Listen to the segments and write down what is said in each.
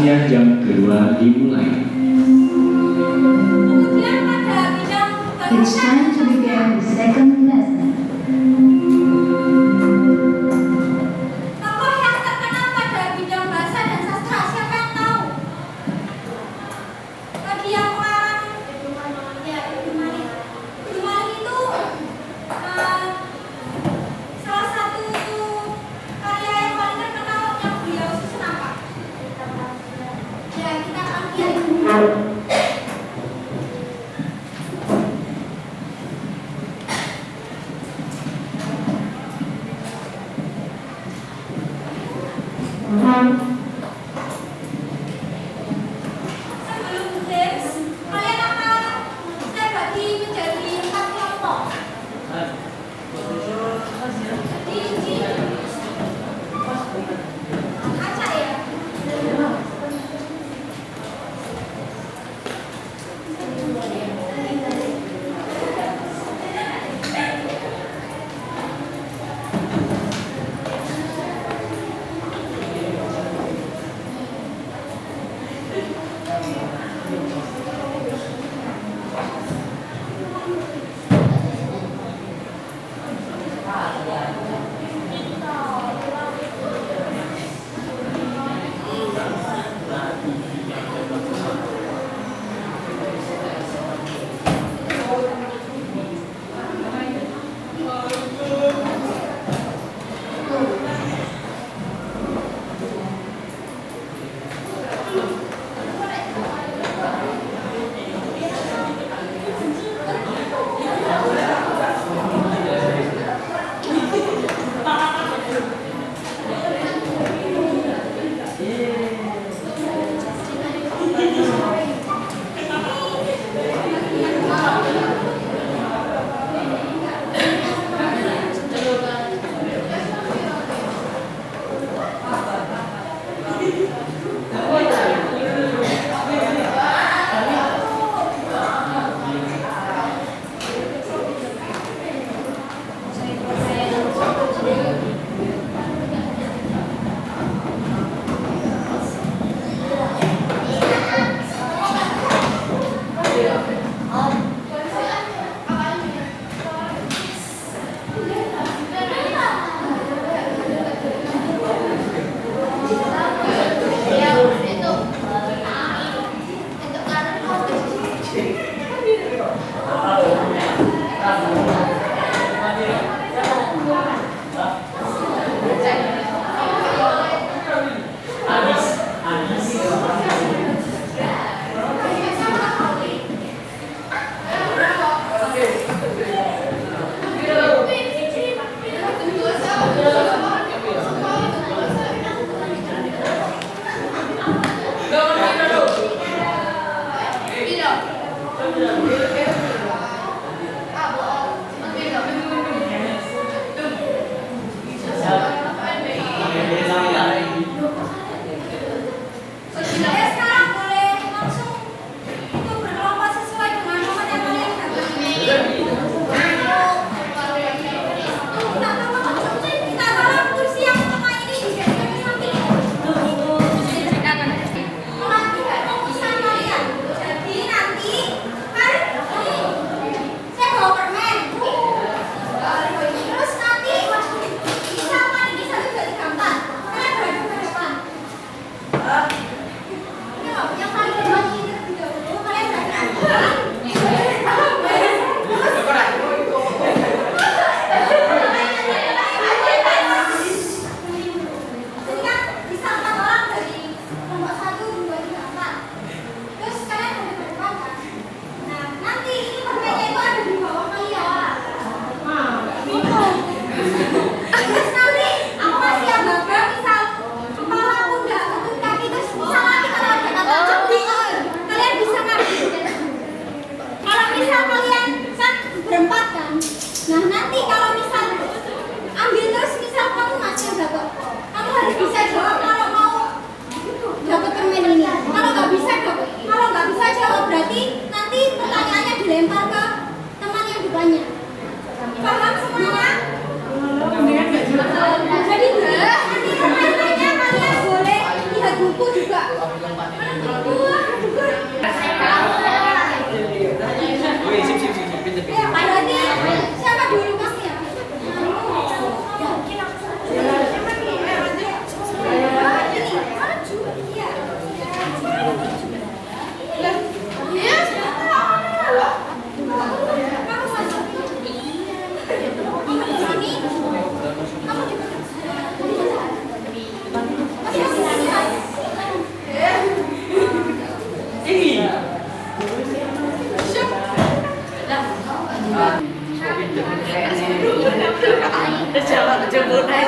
Pentasnya jam kedua dimulai. Kemudian pada bidang It's time to begin the second lesson. tokoh yang terkenal pada bidang bahasa dan sastra, siapa yang tahu? Tadi yang orang ya Ibu Malik itu salah satu karya yang paling terkenal yang beliau susun apa? Ya kita ambil.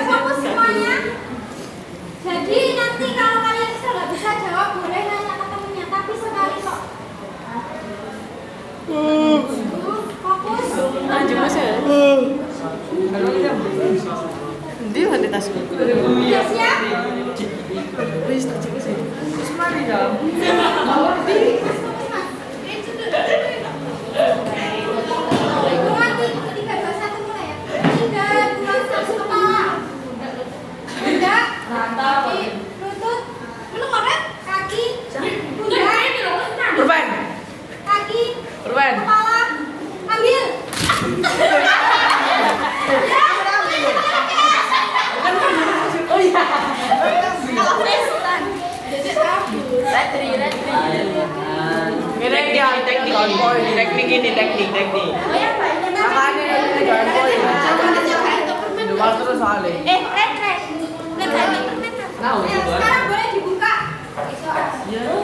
Fokus semuanya. Jadi nanti kalau kalian nggak bisa jawab boleh nanya ke temennya, tapi sekali kok. Fokus. Lanjut mas ya. Di mana tasku? Udah siap? Wis tak cek sih. Wis mari dong. Hitungan 3, 2, 1 mulai ya. 3, 2, 1 kepala. Pundak, kaki, lutut, belum ada kaki, pundak, Urban. kaki, Urban. kepala, ambil. Oh iya. Kalau Sultan. Jadi Retri. Ini dia teknik on point. Teknik ini teknik. Makanya ini on point. Dua terus soalnya. red. Sekarang boleh dibuka.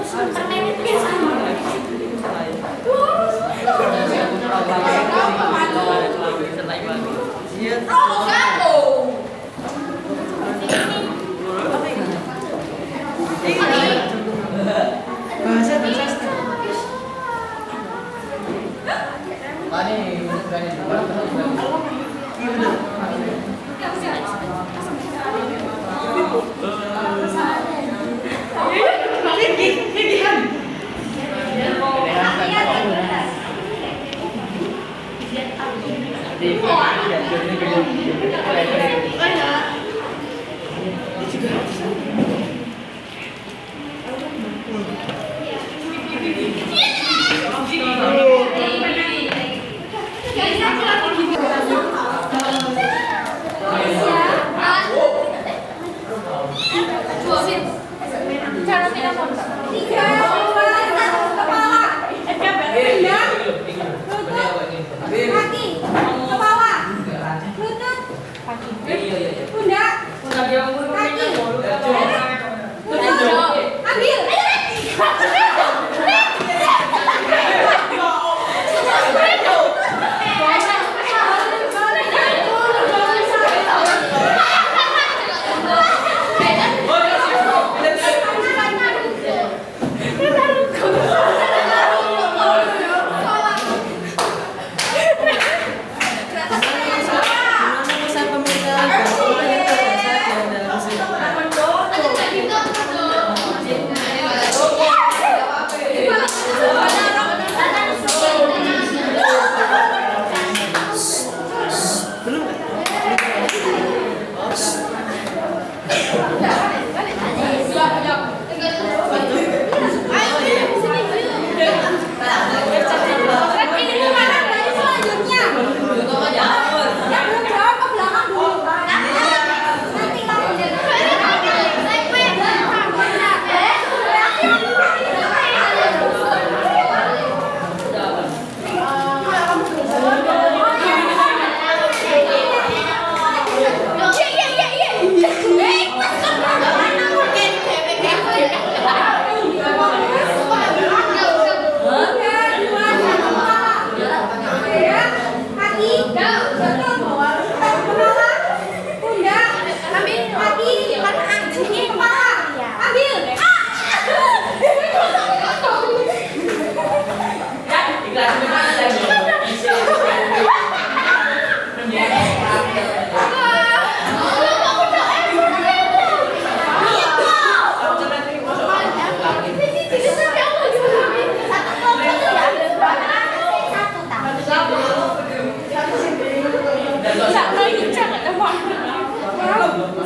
Permen itu biasa. Oh, gato. Bahasa tersastra.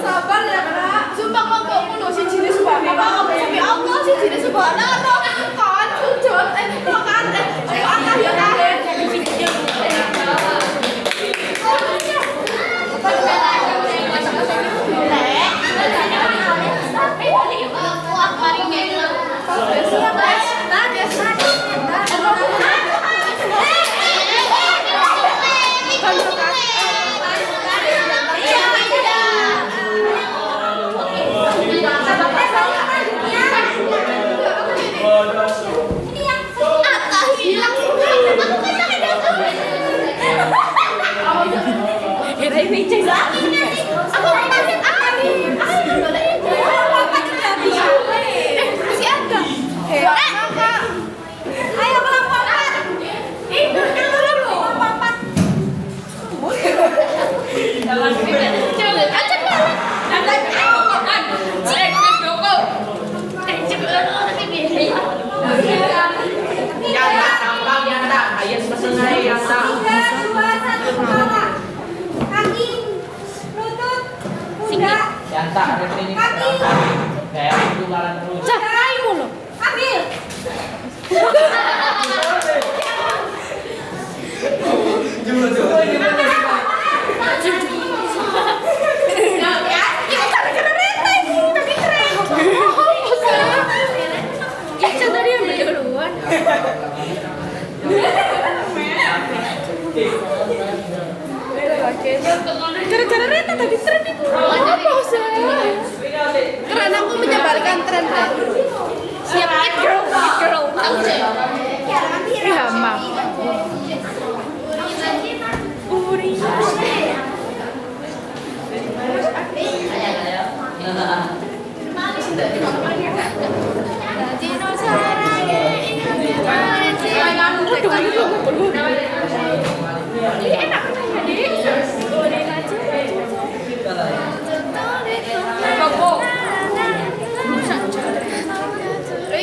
Sabar ya, Kak. Sumpah kelompokku loh si jenis banget. Apa demi Allah si jenis banget. Kan sujud makan ayo angkat ya, Kak. Ini yang Ayo kelompok 4. Kelompok 4. Yang tak, ayat pesenai yang tak. 3, 2, 1 bawah. Kaki, lutut, pundak. Yang tak, ini. Kaki. Kayak itu malah terus. Ambil. Gara-gara Reta tadi tren itu. Karena aku menyebarkan tren. Siap it girl, tahu sih. Iya, Mam.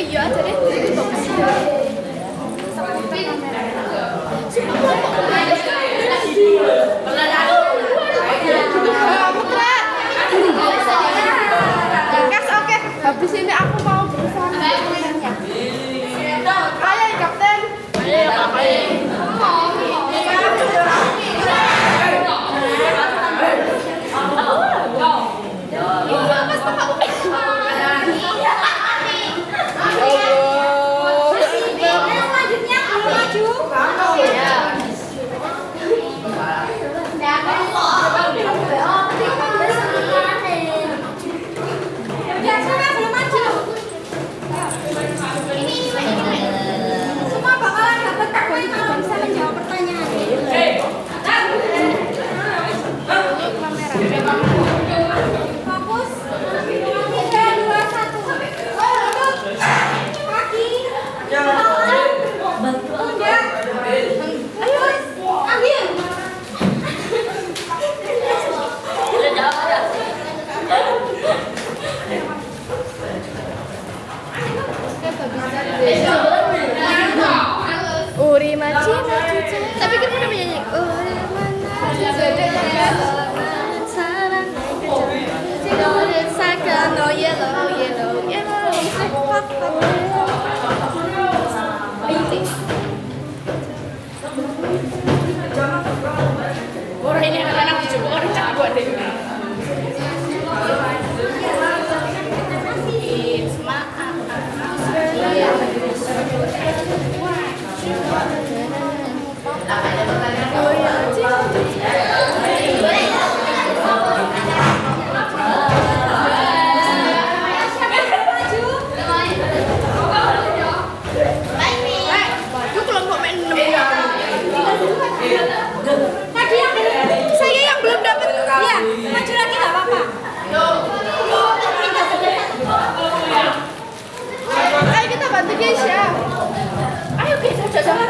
Iya, jadi oke. Habis ini aku mau berusaha mainannya. Ayo, Kapten. Semua bakalan dapat poin kalau bisa menjawab pertanyaan. Fokus. 3, 2, 1. Lutut. Kaki. Pundak. Ayo, ambil. Uri Macina. Tapi kan udah menyanyi. Uri orang ini anak-anak dicoba orang cak buat deh. Saya yang belum dapat. Iya, maju lagi nggak apa-apa. Ayo kita bantu Keisha. Ayo Keisha, coba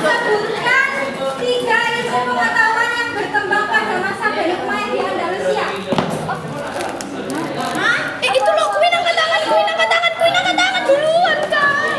Sebutkan 3 ilmu pengetahuan yang berkembang pada masa Bani Umayyah di Andalusia. Itu loh, Queen angkat tangan duluan kan.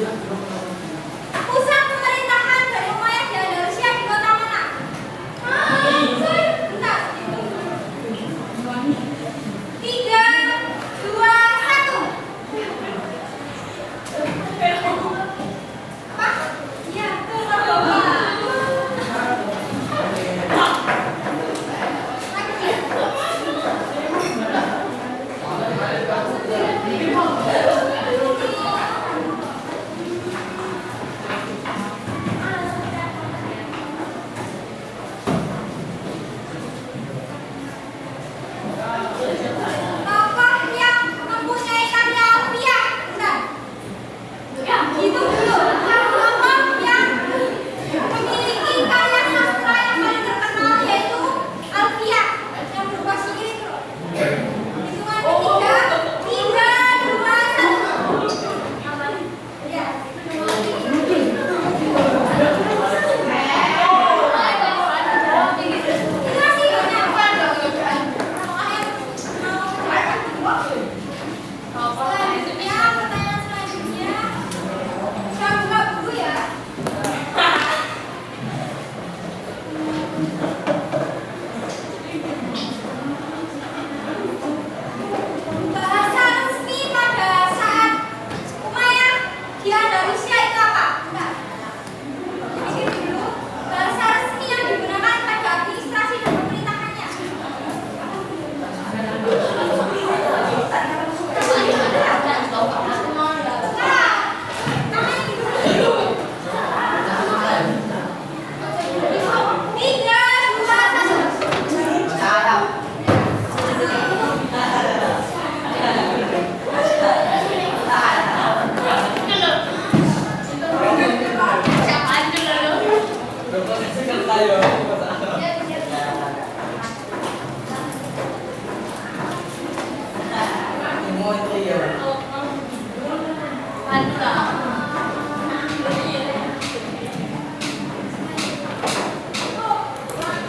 Pusat pemerintahan dari Umayyah di Andalusia di kota mana? Bentar. 3, 2, 1. Apa? Iya, Cordoba. Tokoh yang mempunyai karya Alfiah. Bentar. Itu dulu. Tokoh yang memiliki karya sastra yang paling terkenal yaitu Alfiah yang berupa syair itu. Hitungan ketiga, 3, 2, 1. Ya. Selanjutnya, pertanyaan selanjutnya. Saya buka buku ya. Bahasa resmi pada saat Umayyah di Andalusia itu apa? Bentar. Pikir dulu. Bahasa resmi yang digunakan pada administrasi dan pemerintahannya. Tiga, dua, satu.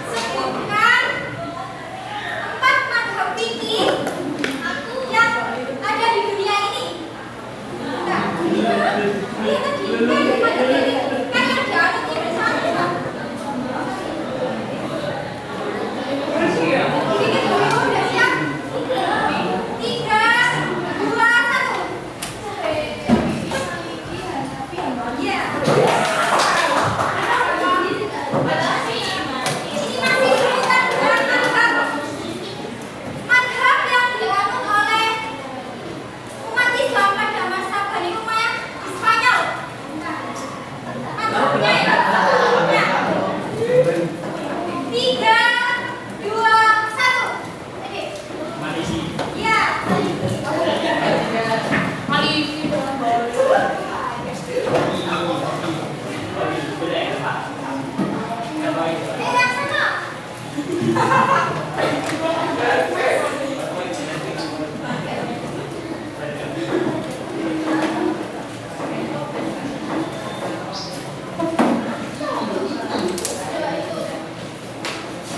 Sebutkan 4 mazhab fikih yang ada di dunia ini. Nah, ini tadi kan yang dianut ini sama. Ini dulu udah siap. 3, 2, 1. Iya. Ini masih seputar dengan madhab yang dianut oleh umat Islam pada masa Bani Umayyah di Spanyol. Madhabnya ya. 3, 2, 1. Oke. Iya. Yang sana.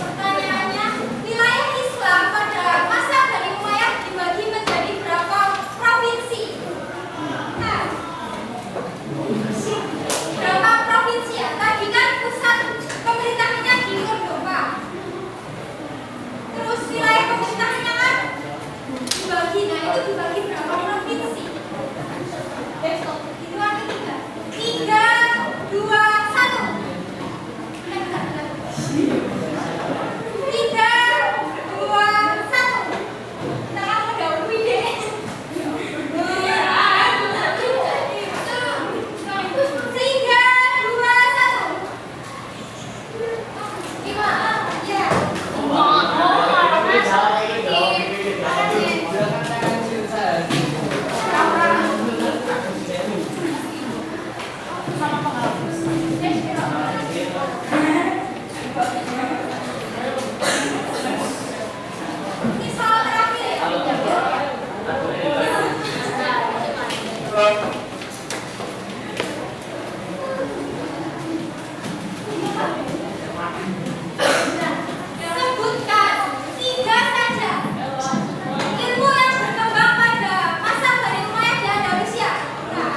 Pertanyaannya, wilayah Islam pada masa Bani Umayyah dibagi menjadi berapa provinsi? Nah, berapa provinsi ya? Tadi kan pusat pemerintahannya di Cordoba. Terus wilayah pemerintahannya kan dibagi. Nah, itu dibagi berapa provinsi? Hitungan ketiga. 3, 2, 1. 3, 2, 1. Kita kan mendahului deh. 3, 2, 1. Gimana? Ya. Ini soal terakhir ya. Ilmu yang berkembang pada masa Bani Umayyah di Andalusia. Nah,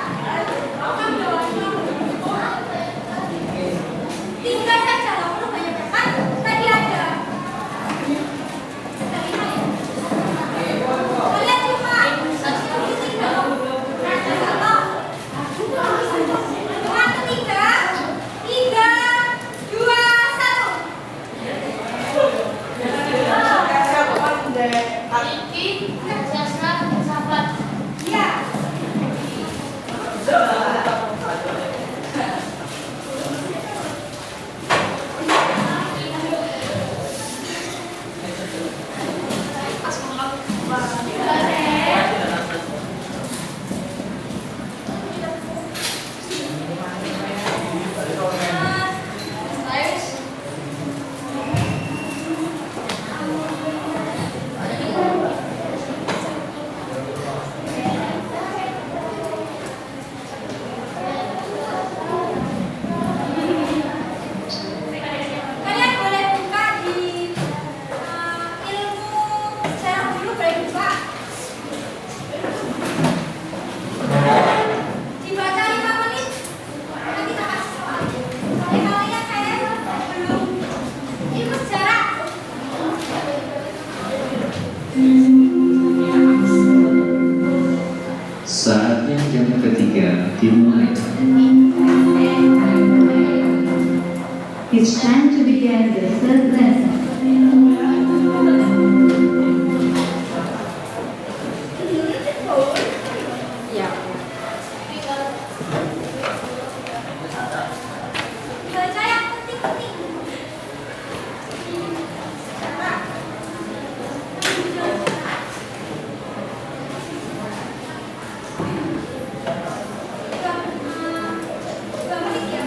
It's time to begin the third lesson. Ya. Baca yang penting-penting. Dua menit ya.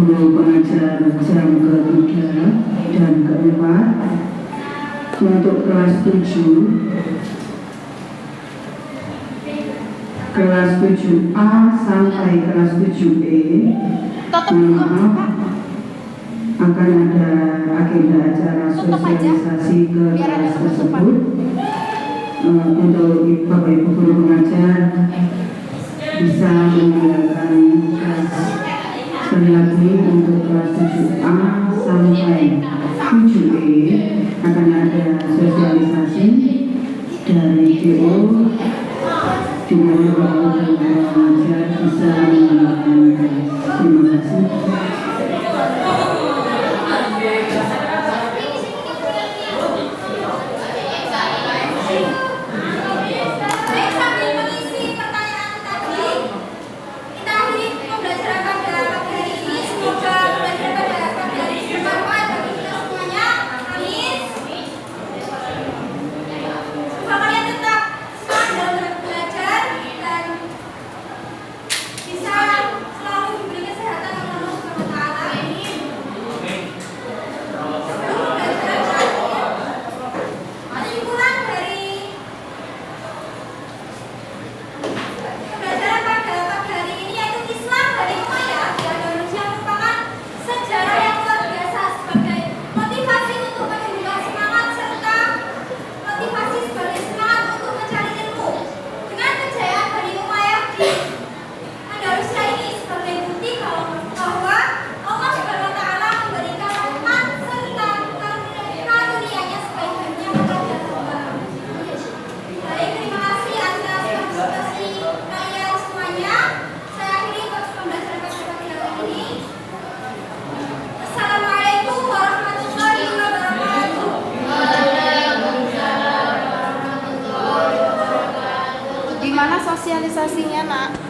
guru pengajar jam ke-3 dan ke-4. Untuk kelas 7, kelas 7A sampai kelas 7E, akan ada agenda acara sosialisasi ke kelas tersebut. Untuk Bapak Ibu guru pengajar bisa meninggalkan kelas. Sekali lagi, untuk kelas 7A sampai 7E akan ada sosialisasi dari DO, di mana Bapak Ibu guru pengajar bisa meninggalkan kelas. Terima kasih. Baik, sambil mengisi pertanyaan tadi, kita akhiri pembelajaran pada pagi hari ini. Semoga pembelajaran pada pagi hari ini bermanfaat bagi kita semuanya. Amin. Semoga kalian tetap semangat dalam belajar dan bisa selalu diberi kesehatan oleh Allah Subhanahu wa Ta'ala. Sebelum pembelajaran kesimpulan dari pembelajaran pada pagi hari ini yaitu Islam dari Umayyah di Indonesia merupakan sejarah yang luar biasa sebagai motivasi untuk menumbuhkan semangat serta motivasi sebagai semangat untuk mencari ilmu. Dengan kejayaan Bani Umayyah di Andalusia ini sebagai bukti bahwa Allah Subhanahu wa Ta'ala memberikan rahmat serta karunia-Nya sebaik-baiknya kepada hamba. Baik, terima kasih atas partisipasi kalian semuanya. Saya akhiri pembelajaran pada pagi hari ini. Assalamualaikum warahmatullahi wabarakatuh. Gimana sosialisasinya, Nak?